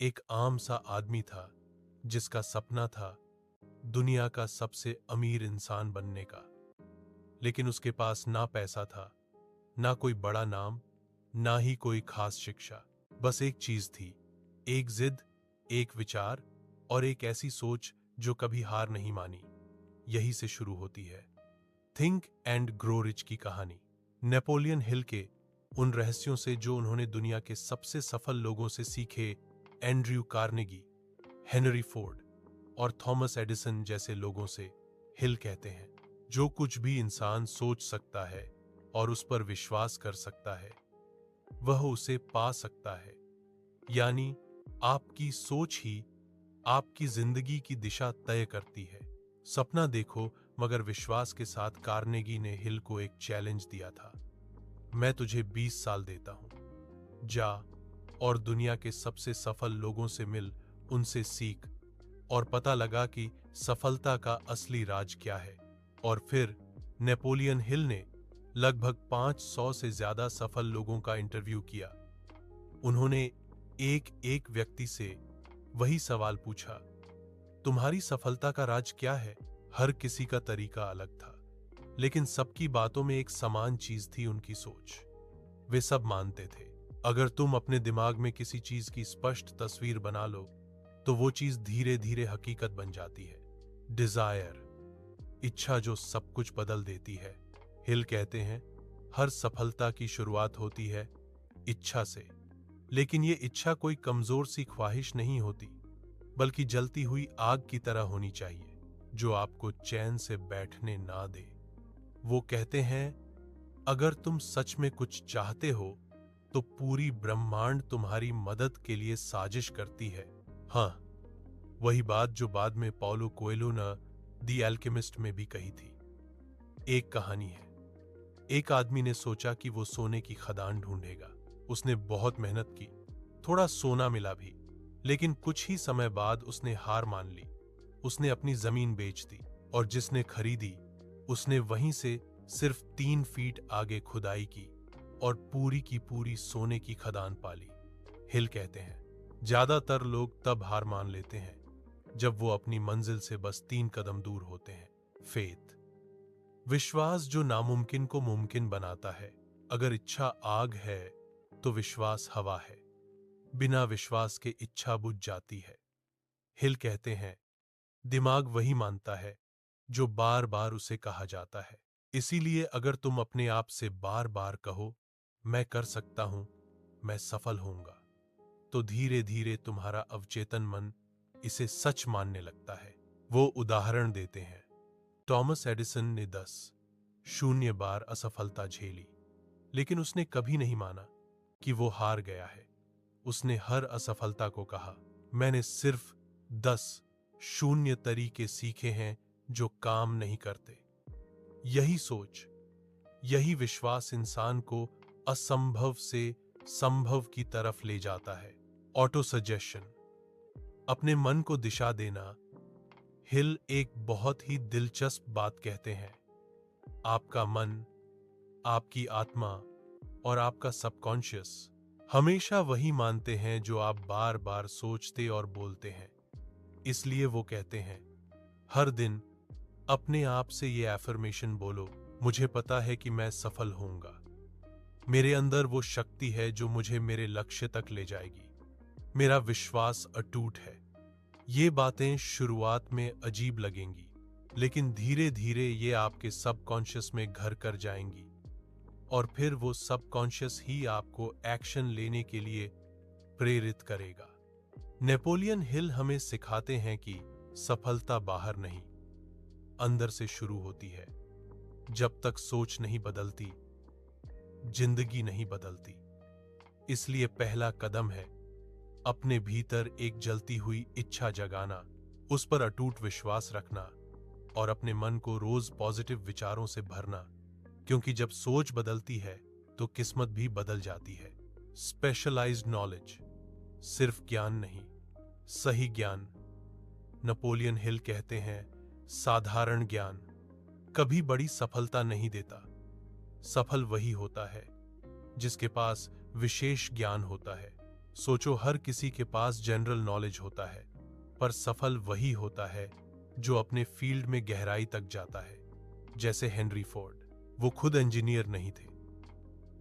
एक आम सा आदमी था जिसका सपना था दुनिया का सबसे अमीर इंसान बनने का। लेकिन उसके पास ना पैसा था, ना कोई बड़ा नाम, ना ही कोई खास शिक्षा। बस एक चीज थी, एक जिद, एक विचार और एक ऐसी सोच जो कभी हार नहीं मानी। यही से शुरू होती है थिंक एंड ग्रो रिच की कहानी। नेपोलियन हिल के उन रहस्यों से जो उन्होंने दुनिया के सबसे सफल लोगों से सीखे, एंड्रयू कार्नेगी, हेनरी फोर्ड और थॉमस एडिसन जैसे लोगों से। हिल कहते हैं, जो कुछ भी इंसान सोच सकता है और उस पर विश्वास कर सकता है, वह उसे पा सकता है। यानी आपकी सोच ही आपकी जिंदगी की दिशा तय करती है। सपना देखो मगर विश्वास के साथ कार्नेगी ने हिल को एक चैलेंज दिया था। मैं तुझे 20 साल देता हूं, जा और दुनिया के सबसे सफल लोगों से मिल, उनसे सीख और पता लगा कि सफलता का असली राज क्या है। और फिर नेपोलियन हिल ने लगभग 500 से ज्यादा सफल लोगों का इंटरव्यू किया। उन्होंने एक एक व्यक्ति से वही सवाल पूछा, तुम्हारी सफलता का राज क्या है? हर किसी का तरीका अलग था, लेकिन सबकी बातों में एक समान चीज थी, उनकी सोच। वे सब मानते थे, अगर तुम अपने दिमाग में किसी चीज की स्पष्ट तस्वीर बना लो तो वो चीज धीरे धीरे हकीकत बन जाती है। डिजायर, इच्छा जो सब कुछ बदल देती है। हिल कहते हैं, हर सफलता की शुरुआत होती है इच्छा से, लेकिन ये इच्छा कोई कमजोर सी ख्वाहिश नहीं होती, बल्कि जलती हुई आग की तरह होनी चाहिए जो आपको चैन से बैठने ना दे। वो कहते हैं, अगर तुम सच में कुछ चाहते हो तो पूरी ब्रह्मांड तुम्हारी मदद के लिए साजिश करती है। हाँ, वही बात जो बाद में पाउलो कोएल्हो ने दी एल्केमिस्ट में भी कही थी। एक कहानी है, एक आदमी ने सोचा कि वो सोने की खदान ढूंढेगा। उसने बहुत मेहनत की, थोड़ा सोना मिला भी, लेकिन कुछ ही समय बाद उसने हार मान ली। उसने अपनी जमीन बेच दी और जिसने खरीदी उसने वहीं से सिर्फ 3 फीट आगे खुदाई की और पूरी की पूरी सोने की खदान पाली। हिल कहते हैं, ज्यादातर लोग तब हार मान लेते हैं जब वो अपनी मंजिल से बस 3 कदम दूर होते हैं। फेथ, विश्वास जो नामुमकिन को मुमकिन बनाता है। अगर इच्छा आग है तो विश्वास हवा है, बिना विश्वास के इच्छा बुझ जाती है। हिल कहते हैं, दिमाग वही मानता है जो बार बार उसे कहा जाता है। इसीलिए अगर तुम अपने आप से बार बार कहो, मैं कर सकता हूं, मैं सफल होऊंगा, तो धीरे धीरे तुम्हारा अवचेतन मन इसे सच मानने लगता है। वो उदाहरण देते हैं, थॉमस एडिसन ने 10 बार असफलता झेली, लेकिन उसने कभी नहीं माना कि वो हार गया है। उसने हर असफलता को कहा, मैंने सिर्फ 10 तरीके सीखे हैं जो काम नहीं करते। यही सोच, यही विश्वास इंसान को असंभव से संभव की तरफ ले जाता है। ऑटो सजेशन, अपने मन को दिशा देना। हिल एक बहुत ही दिलचस्प बात कहते हैं, आपका मन, आपकी आत्मा और आपका सबकॉन्शियस हमेशा वही मानते हैं जो आप बार बार सोचते और बोलते हैं। इसलिए वो कहते हैं, हर दिन अपने आप से ये एफर्मेशन बोलो, मुझे पता है कि मैं सफल होऊंगा। मेरे अंदर वो शक्ति है जो मुझे मेरे लक्ष्य तक ले जाएगी। मेरा विश्वास अटूट है। ये बातें शुरुआत में अजीब लगेंगी, लेकिन धीरे धीरे ये आपके सबकॉन्शियस में घर कर जाएंगी और फिर वो सबकॉन्शियस ही आपको एक्शन लेने के लिए प्रेरित करेगा। नेपोलियन हिल हमें सिखाते हैं कि सफलता बाहर नहीं, अंदर से शुरू होती है। जब तक सोच नहीं बदलती, जिंदगी नहीं बदलती। इसलिए पहला कदम है अपने भीतर एक जलती हुई इच्छा जगाना, उस पर अटूट विश्वास रखना और अपने मन को रोज पॉजिटिव विचारों से भरना, क्योंकि जब सोच बदलती है तो किस्मत भी बदल जाती है। स्पेशलाइज्ड नॉलेज, सिर्फ ज्ञान नहीं, सही ज्ञान। नेपोलियन हिल कहते हैं, साधारण ज्ञान कभी बड़ी सफलता नहीं देता। सफल वही होता है जिसके पास विशेष ज्ञान होता है। सोचो, हर किसी के पास जनरल नॉलेज होता है, पर सफल वही होता है जो अपने फील्ड में गहराई तक जाता है। जैसे हेनरी फोर्ड, वो खुद इंजीनियर नहीं थे,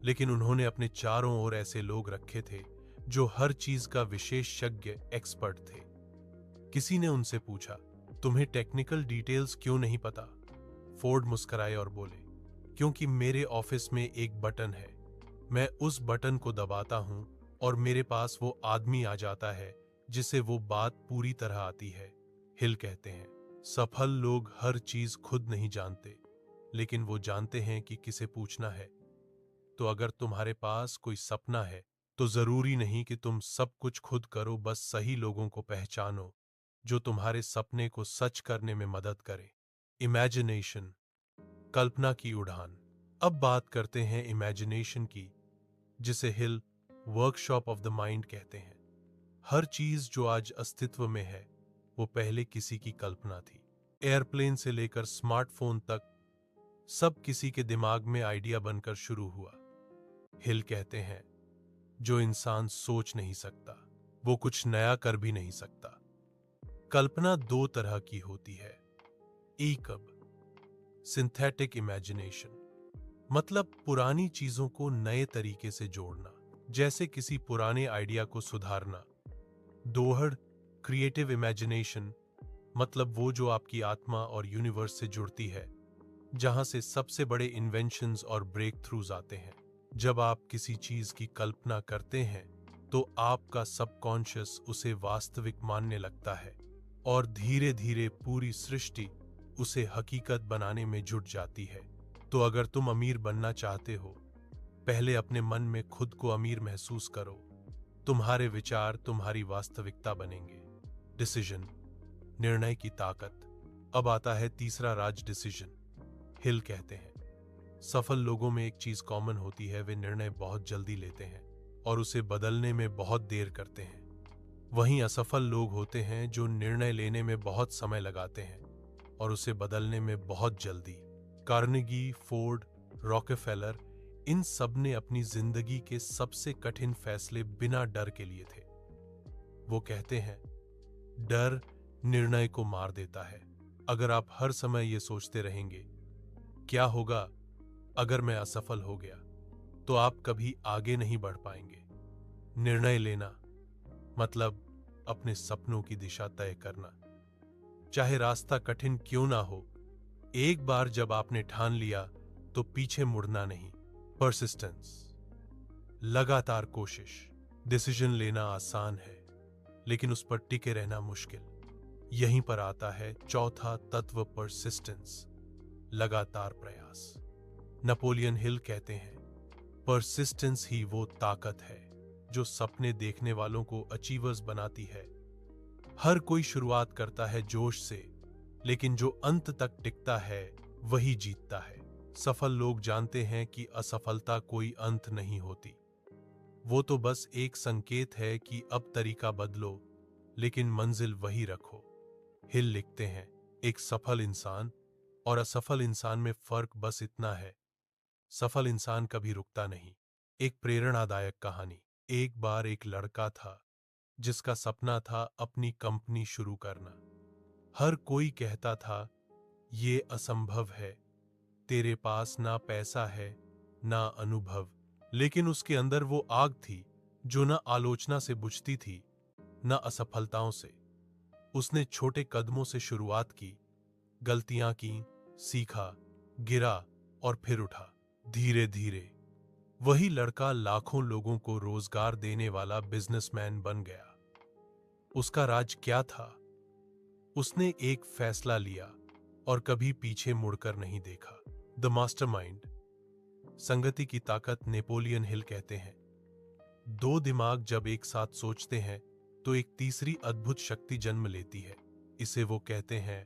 लेकिन उन्होंने अपने चारों ओर ऐसे लोग रखे थे जो हर चीज का विशेषज्ञ एक्सपर्ट थे। किसी ने उनसे पूछा, तुम्हें टेक्निकल डिटेल्स क्यों नहीं पता? फोर्ड मुस्कुराए और बोले, क्योंकि मेरे ऑफिस में एक बटन है, मैं उस बटन को दबाता हूं और मेरे पास वो आदमी आ जाता है जिसे वो बात पूरी तरह आती है। हिल कहते हैं, सफल लोग हर चीज खुद नहीं जानते, लेकिन वो जानते हैं कि किसे पूछना है। तो अगर तुम्हारे पास कोई सपना है, तो जरूरी नहीं कि तुम सब कुछ खुद करो, बस सही लोगों को पहचानो जो तुम्हारे सपने को सच करने में मदद करे। इमेजिनेशन, कल्पना की उड़ान। अब बात करते हैं इमेजिनेशन की, जिसे हिल वर्कशॉप ऑफ द माइंड कहते हैं। हर चीज जो आज अस्तित्व में है, वो पहले किसी की कल्पना थी। एयरप्लेन से लेकर स्मार्टफोन तक सब किसी के दिमाग में आइडिया बनकर शुरू हुआ। हिल कहते हैं, जो इंसान सोच नहीं सकता, वो कुछ नया कर भी नहीं सकता। कल्पना दो तरह की होती है। ईकब, सिंथेटिक इमेजिनेशन, मतलब पुरानी चीजों को नए तरीके से जोड़ना, जैसे किसी पुराने आइडिया को सुधारना। दोहड़, क्रिएटिव इमेजिनेशन, मतलब वो जो आपकी आत्मा और यूनिवर्स से जुड़ती है, जहां से सबसे बड़े इन्वेंशंस और ब्रेक थ्रूज आते हैं। जब आप किसी चीज की कल्पना करते हैं, तो आपका सबकॉन्शियस उसे वास्तविक मानने लगता है और धीरे धीरे पूरी सृष्टि उसे हकीकत बनाने में जुट जाती है। तो अगर तुम अमीर बनना चाहते हो, पहले अपने मन में खुद को अमीर महसूस करो। तुम्हारे विचार तुम्हारी वास्तविकता बनेंगे। डिसीजन, निर्णय की ताकत। अब आता है तीसरा राज, डिसीजन। हिल कहते हैं, सफल लोगों में एक चीज कॉमन होती है, वे निर्णय बहुत जल्दी लेते हैं और उसे बदलने में बहुत देर करते हैं। वहीं असफल लोग होते हैं जो निर्णय लेने में बहुत समय लगाते हैं और उसे बदलने में बहुत जल्दी। कार्नेगी, फोर्ड, रॉकेफेलर, इन सब ने अपनी जिंदगी के सबसे कठिन फैसले बिना डर के लिए थे। वो कहते हैं, डर निर्णय को मार देता है। अगर आप हर समय ये सोचते रहेंगे, क्या होगा अगर मैं असफल हो गया, तो आप कभी आगे नहीं बढ़ पाएंगे। निर्णय लेना मतलब अपने सपनों की दिशा तय करना, चाहे रास्ता कठिन क्यों ना हो। एक बार जब आपने ठान लिया, तो पीछे मुड़ना नहीं। परसिस्टेंस, लगातार कोशिश। डिसीजन लेना आसान है, लेकिन उस पर टिके रहना मुश्किल। यहीं पर आता है चौथा तत्व, परसिस्टेंस, लगातार प्रयास। नेपोलियन हिल कहते हैं, परसिस्टेंस ही वो ताकत है जो सपने देखने वालों को अचीवर्स बनाती है। हर कोई शुरुआत करता है जोश से, लेकिन जो अंत तक टिकता है वही जीतता है। सफल लोग जानते हैं कि असफलता कोई अंत नहीं होती, वो तो बस एक संकेत है कि अब तरीका बदलो, लेकिन मंजिल वही रखो। हिल लिखते हैं, एक सफल इंसान और असफल इंसान में फर्क बस इतना है, सफल इंसान कभी रुकता नहीं। एक प्रेरणादायक कहानी। एक बार एक लड़का था जिसका सपना था अपनी कंपनी शुरू करना। हर कोई कहता था, ये असंभव है, तेरे पास ना पैसा है ना अनुभव। लेकिन उसके अंदर वो आग थी जो न आलोचना से बुझती थी, न असफलताओं से। उसने छोटे कदमों से शुरुआत की, गलतियां की, सीखा, गिरा और फिर उठा। धीरे धीरे वही लड़का लाखों लोगों को रोजगार देने वाला बिजनेसमैन बन गया। उसका राज क्या था? उसने एक फैसला लिया और कभी पीछे मुड़कर नहीं देखा। द मास्टरमाइंड, संगति की ताकत। नेपोलियन हिल कहते हैं, दो दिमाग जब एक साथ सोचते हैं तो एक तीसरी अद्भुत शक्ति जन्म लेती है। इसे वो कहते हैं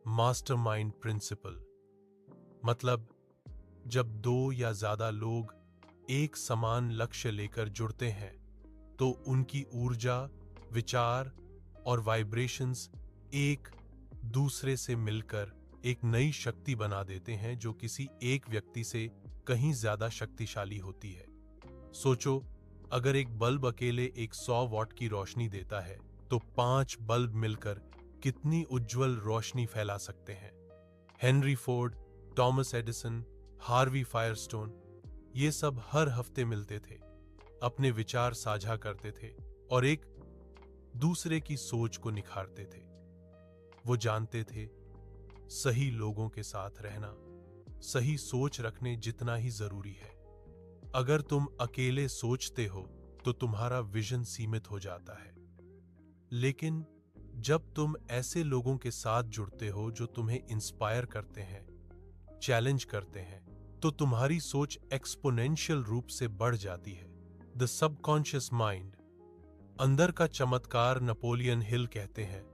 मास्टरमाइंड प्रिंसिपल। मतलब जब दो या ज्यादा लोग एक समान लक्ष्य लेकर जुड़ते हैं, तो उनकी ऊर्जा, विचार और वाइब्रेशंस एक दूसरे से मिलकर एक नई शक्ति बना देते हैं जो किसी एक व्यक्ति से कहीं ज्यादा शक्तिशाली होती है। सोचो, अगर एक बल्ब अकेले 100 वॉट की रोशनी देता है तो 5 बल्ब मिलकर कितनी उज्जवल रोशनी फैला सकते हैं। Henry Ford, Thomas Edison, Harvey Firestone, ये सब हर हफ्ते मिलते थे, अपने विचार साझा करते थे और एक दूसरे की सोच को निखारते थे। वो जानते थे सही लोगों के साथ रहना सही सोच रखने जितना ही जरूरी है। अगर तुम अकेले सोचते हो तो तुम्हारा विजन सीमित हो जाता है, लेकिन जब तुम ऐसे लोगों के साथ जुड़ते हो जो तुम्हें इंस्पायर करते हैं, चैलेंज करते हैं, तो तुम्हारी सोच एक्सपोनेंशियल रूप से बढ़ जाती है। द सबकॉन्शियस माइंड, अंदर का चमत्कार। नेपोलियन हिल कहते हैं,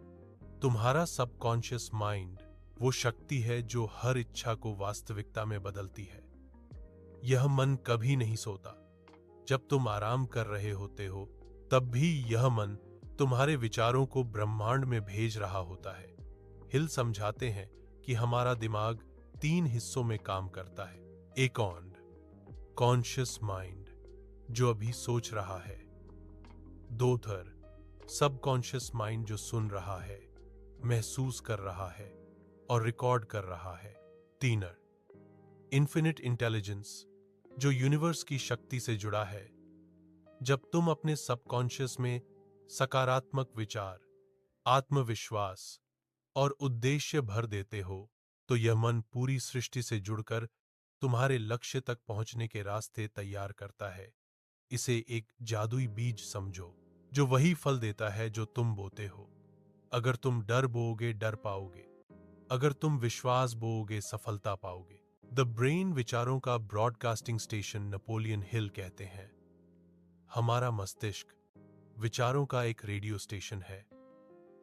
तुम्हारा सबकॉन्शियस माइंड वो शक्ति है जो हर इच्छा को वास्तविकता में बदलती है। यह मन कभी नहीं सोता। जब तुम आराम कर रहे होते हो तब भी यह मन तुम्हारे विचारों को ब्रह्मांड में भेज रहा होता है। हिल समझाते हैं कि हमारा दिमाग 3 हिस्सों में काम करता है। एक कॉन्शियस माइंड जो अभी सोच रहा है, 2 सबकॉन्शियस माइंड जो सुन रहा है, महसूस कर रहा है और रिकॉर्ड कर रहा है, 3 इन्फिनिट इंटेलिजेंस जो यूनिवर्स की शक्ति से जुड़ा है। जब तुम अपने सबकॉन्शियस में सकारात्मक विचार, आत्मविश्वास और उद्देश्य भर देते हो तो यह मन पूरी सृष्टि से जुड़कर तुम्हारे लक्ष्य तक पहुंचने के रास्ते तैयार करता है। इसे एक जादुई बीज समझो जो वही फल देता है जो तुम बोते हो। अगर तुम डर बोओगे डर पाओगे, अगर तुम विश्वास बोओगे सफलता पाओगे। द ब्रेन विचारों का ब्रॉडकास्टिंग स्टेशन। नेपोलियन हिल कहते हैं, हमारा मस्तिष्क विचारों का एक रेडियो स्टेशन है।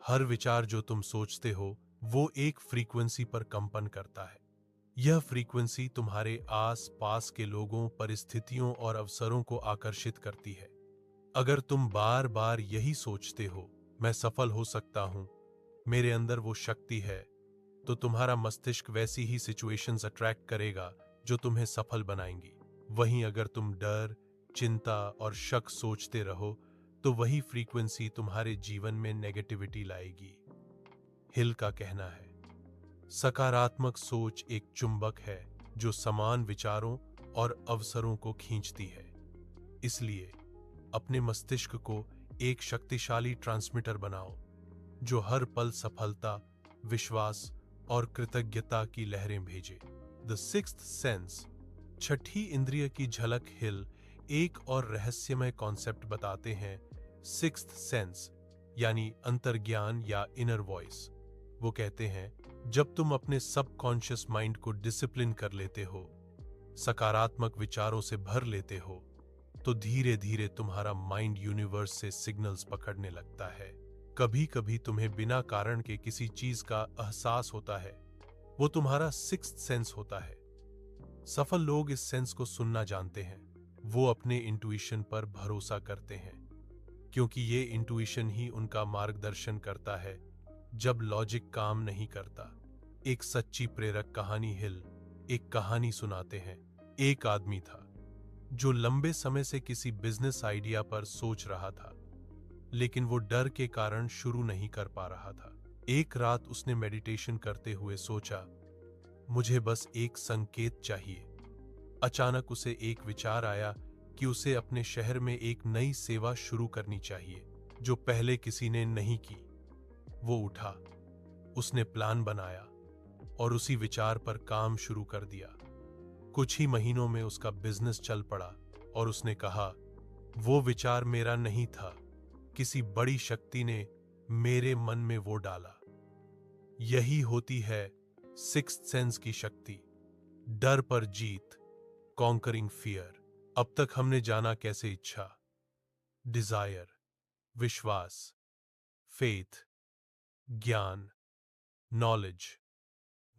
हर विचार जो तुम सोचते हो वो एक फ्रीक्वेंसी पर कंपन करता है। यह फ्रीक्वेंसी तुम्हारे आस पास के लोगों, परिस्थितियों और अवसरों को आकर्षित करती है। अगर तुम बार बार यही सोचते हो, मैं सफल हो सकता हूं, मेरे अंदर वो शक्ति है, तो तुम्हारा मस्तिष्क वैसी ही सिचुएशंस अट्रैक्ट करेगा जो तुम्हें सफल बनाएंगी। वहीं अगर तुम डर, चिंता और शक सोचते रहो तो वही फ्रीक्वेंसी तुम्हारे जीवन में नेगेटिविटी लाएगी। हिल का कहना है, सकारात्मक सोच एक चुंबक है जो समान विचारों और अवसरों को खींचती है। इसलिए अपने मस्तिष्क को एक शक्तिशाली ट्रांसमीटर बनाओ जो हर पल सफलता, विश्वास और कृतज्ञता की लहरें भेजे। द सिक्स्थ सेंस, छठी इंद्रिय की झलक। हिल एक और रहस्यमय कॉन्सेप्ट बताते हैं, सिक्स्थ सेंस यानी अंतर्ज्ञान या इनर वॉइस। वो कहते हैं, जब तुम अपने सबकॉन्शियस माइंड को डिसिप्लिन कर लेते हो, सकारात्मक विचारों से भर लेते हो, तो धीरे धीरे तुम्हारा माइंड यूनिवर्स से सिग्नल्स पकड़ने लगता है। कभी कभी तुम्हें बिना कारण के किसी चीज का एहसास होता है, वो तुम्हारा सिक्स्थ सेंस होता है। सफल लोग इस सेंस को सुनना जानते हैं। वो अपने इंट्यूशन पर भरोसा करते हैं क्योंकि ये इंट्यूशन ही उनका मार्गदर्शन करता है जब लॉजिक काम नहीं करता। एक सच्ची प्रेरक कहानी। हिल एक कहानी सुनाते हैं। एक आदमी था जो लंबे समय से किसी बिजनेस आइडिया पर सोच रहा था, लेकिन वो डर के कारण शुरू नहीं कर पा रहा था। एक रात उसने मेडिटेशन करते हुए सोचा, मुझे बस एक संकेत चाहिए। अचानक उसे एक विचार आया कि उसे अपने शहर में एक नई सेवा शुरू करनी चाहिए जो पहले किसी ने नहीं की। वो उठा, उसने प्लान बनाया और उसी विचार पर काम शुरू कर दिया। कुछ ही महीनों में उसका बिजनेस चल पड़ा और उसने कहा, वो विचार मेरा नहीं था, किसी बड़ी शक्ति ने मेरे मन में वो डाला। यही होती है सिक्स्थ सेंस की शक्ति, डर पर जीत, कॉन्करिंग फियर। अब तक हमने जाना कैसे इच्छा, डिजायर, विश्वास, फेथ, ज्ञान, नॉलेज,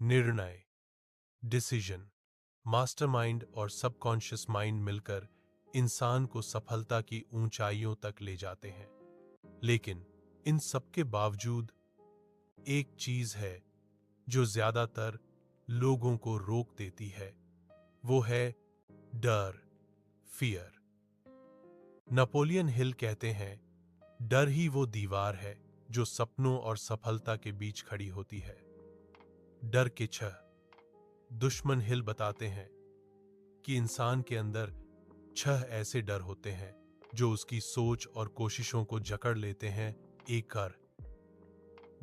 निर्णय, डिसीजन, मास्टरमाइंड और सबकॉन्शियस माइंड मिलकर इंसान को सफलता की ऊंचाइयों तक ले जाते हैं। लेकिन इन सबके बावजूद एक चीज है जो ज्यादातर लोगों को रोक देती है, वो है डर, फियर। नेपोलियन हिल कहते हैं, डर ही वो दीवार है जो सपनों और सफलता के बीच खड़ी होती है। डर के छह दुश्मन हिल बताते हैं कि इंसान के अंदर छह ऐसे डर होते हैं जो उसकी सोच और कोशिशों को जकड़ लेते हैं। एक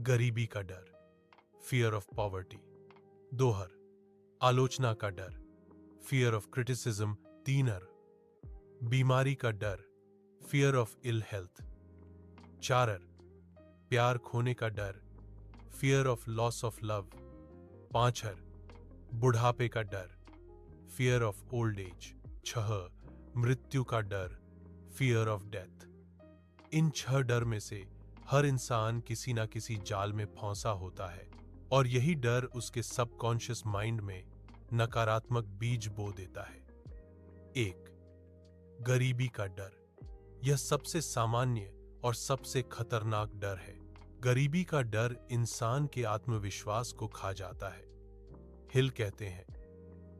गरीबी का डर, फियर ऑफ पॉवर्टी। दोहर आलोचना का डर, फियर ऑफ क्रिटिसिज्म। तीनर बीमारी का डर, फियर ऑफ इल हेल्थ। चारर प्यार खोने का डर, fear of loss of love. पांचर बुढ़ापे का डर, फियर ऑफ ओल्ड एज। छह मृत्यु का डर, फियर ऑफ डेथ। इन छह डर में से हर इंसान किसी ना किसी जाल में फंसा होता है और यही डर उसके सबकॉन्शियस माइंड में नकारात्मक बीज बो देता है। एक गरीबी का डर, यह सबसे सामान्य और सबसे खतरनाक डर है। गरीबी का डर इंसान के आत्मविश्वास को खा जाता है। हिल कहते हैं,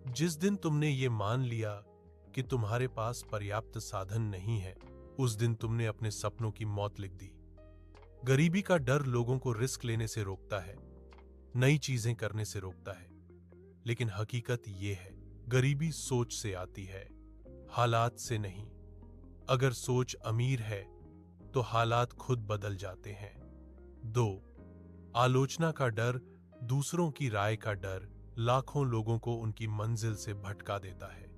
जिस दिन तुमने ये मान लिया कि तुम्हारे पास पर्याप्त साधन नहीं है, उस दिन तुमने अपने सपनों की मौत लिख दी। गरीबी का डर लोगों को रिस्क लेने से रोकता है, नई चीजें करने से रोकता है। लेकिन हकीकत यह है, गरीबी सोच से आती है, हालात से नहीं। अगर सोच अमीर है तो हालात खुद बदल जाते हैं। दो आलोचना का डर, दूसरों की राय का डर लाखों लोगों को उनकी मंजिल से भटका देता है।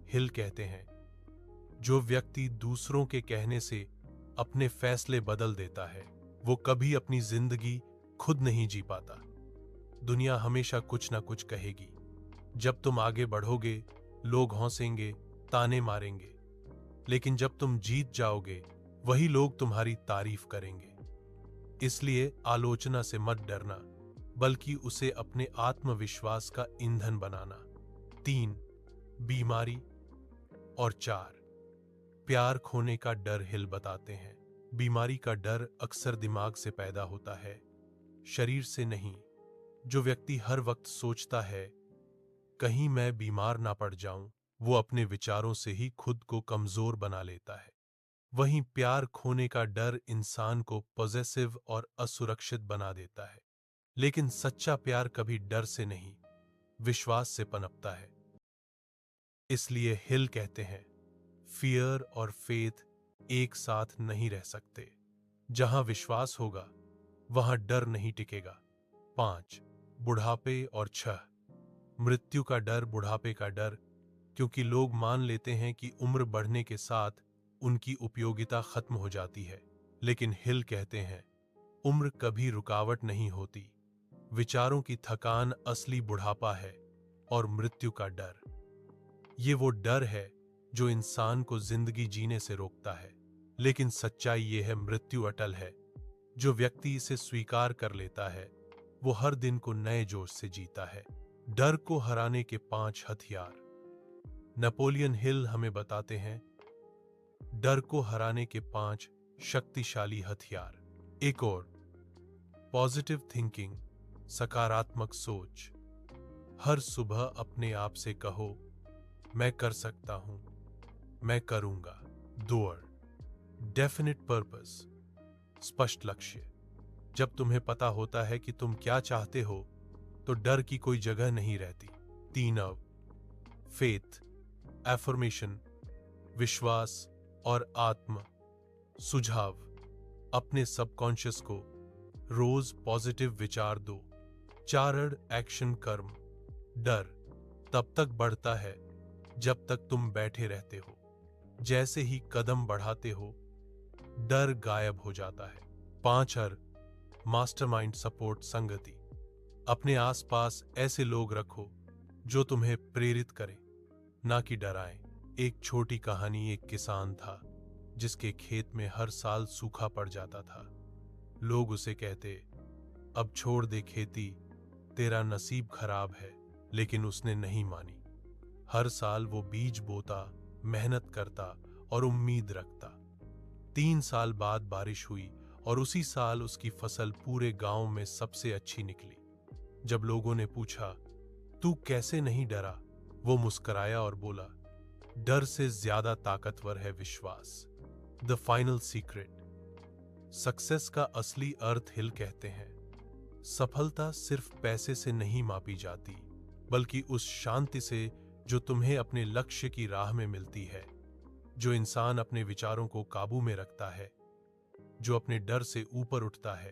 हिल कहते हैं, जो व्यक्ति दूसरों के कहने से अपने फैसले बदल देता है, वो कभी अपनी जिंदगी खुद नहीं जी पाता। दुनिया हमेशा कुछ ना कुछ कहेगी। जब तुम आगे बढ़ोगे, लोग हंसेंगे, ताने मारेंगे, लेकिन जब तुम जीत जाओगे, वही लोग तुम्हारी तारीफ करेंगे। इसलिए आलोचना से मत डरना, बल्कि उसे अपने आत्मविश्वास का ईंधन बनाना। तीन बीमारी और चार प्यार खोने का डर। हिल बताते हैं, बीमारी का डर अक्सर दिमाग से पैदा होता है, शरीर से नहीं। जो व्यक्ति हर वक्त सोचता है कहीं मैं बीमार ना पड़ जाऊं, वो अपने विचारों से ही खुद को कमजोर बना लेता है। वहीं प्यार खोने का डर इंसान को पॉजेसिव और असुरक्षित बना देता है। लेकिन सच्चा प्यार कभी डर से नहीं, विश्वास से पनपता है। इसलिए हिल कहते हैं, फियर और फेथ एक साथ नहीं रह सकते। जहां विश्वास होगा, वहां डर नहीं टिकेगा। पांच बुढ़ापे और छह मृत्यु का डर। बुढ़ापे का डर, क्योंकि लोग मान लेते हैं कि उम्र बढ़ने के साथ उनकी उपयोगिता खत्म हो जाती है। लेकिन हिल कहते हैं, उम्र कभी रुकावट नहीं होती। विचारों की थकान असली बुढ़ापा है। और मृत्यु का डर, ये वो डर है जो इंसान को जिंदगी जीने से रोकता है। लेकिन सच्चाई ये है, मृत्यु अटल है। जो व्यक्ति इसे स्वीकार कर लेता है, वो हर दिन को नए जोश से जीता है। डर को हराने के 5 हथियार। नेपोलियन हिल हमें बताते हैं, डर को हराने के 5 शक्तिशाली हथियार। एक और पॉजिटिव थिंकिंग, सकारात्मक सोच। हर सुबह अपने आप से कहो, मैं कर सकता हूं, मैं करूंगा। दो डेफिनेट पर्पस, स्पष्ट लक्ष्य। जब तुम्हें पता होता है कि तुम क्या चाहते हो, तो डर की कोई जगह नहीं रहती। तीन फेथ, एफर्मेशन, विश्वास और आत्म सुझाव। अपने सबकॉन्शियस को रोज पॉजिटिव विचार दो। चार एक्शन कर्म। डर तब तक बढ़ता है जब तक तुम बैठे रहते हो। जैसे ही कदम बढ़ाते हो, डर गायब हो जाता है। 5 मास्टरमाइंड सपोर्ट संगति। अपने आसपास ऐसे लोग रखो जो तुम्हें प्रेरित करें, ना कि डराएं। एक छोटी कहानी, एक किसान था जिसके खेत में हर साल सूखा पड़ जाता था। लोग उसे कहते, अब छोड़ दे खेती, तेरा नसीब खराब है। लेकिन उसने नहीं मानी। हर साल वो बीज बोता, मेहनत करता और उम्मीद रखता। 3 साल बाद बारिश हुई और उसी साल उसकी फसल पूरे गांव में सबसे अच्छी निकली। जब लोगों ने पूछा, तू कैसे नहीं डरा, वो मुस्कुराया और बोला, डर से ज्यादा ताकतवर है विश्वास। The final secret. सक्सेस का असली अर्थ हिल कहते हैं, सफलता सिर्फ पैसे से नहीं मापी जाती, बल्कि उस शांति से जो तुम्हें अपने लक्ष्य की राह में मिलती है। जो इंसान अपने विचारों को काबू में रखता है, जो अपने डर से ऊपर उठता है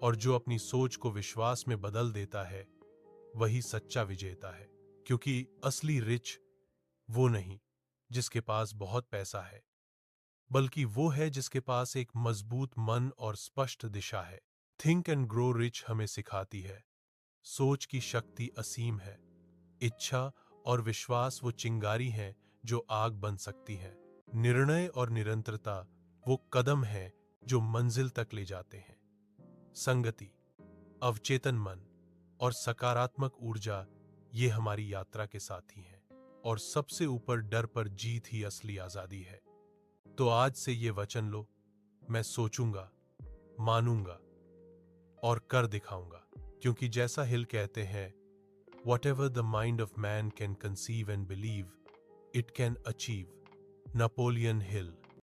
और जो अपनी सोच को विश्वास में बदल देता है, वही सच्चा विजेता है। क्योंकि असली रिच वो नहीं जिसके पास बहुत पैसा है, बल्कि वो है जिसके पास एक मजबूत मन और स्पष्ट दिशा है। थिंक एंड ग्रो रिच हमें सिखाती है, सोच की शक्ति असीम है, इच्छा और विश्वास वो चिंगारी हैं जो आग बन सकती हैं। निर्णय और निरंतरता वो कदम हैं जो मंजिल तक ले जाते हैं। संगति, अवचेतन मन और सकारात्मक ऊर्जा ये हमारी यात्रा के साथी हैं। और सबसे ऊपर डर पर जीत ही असली आजादी है। तो आज से ये वचन लो, मैं सोचूंगा, मानूंगा और कर दिखाऊंगा। क्योंकि जैसा हिल कहते हैं, Whatever the mind of man can conceive and believe, it can achieve. Napoleon Hill।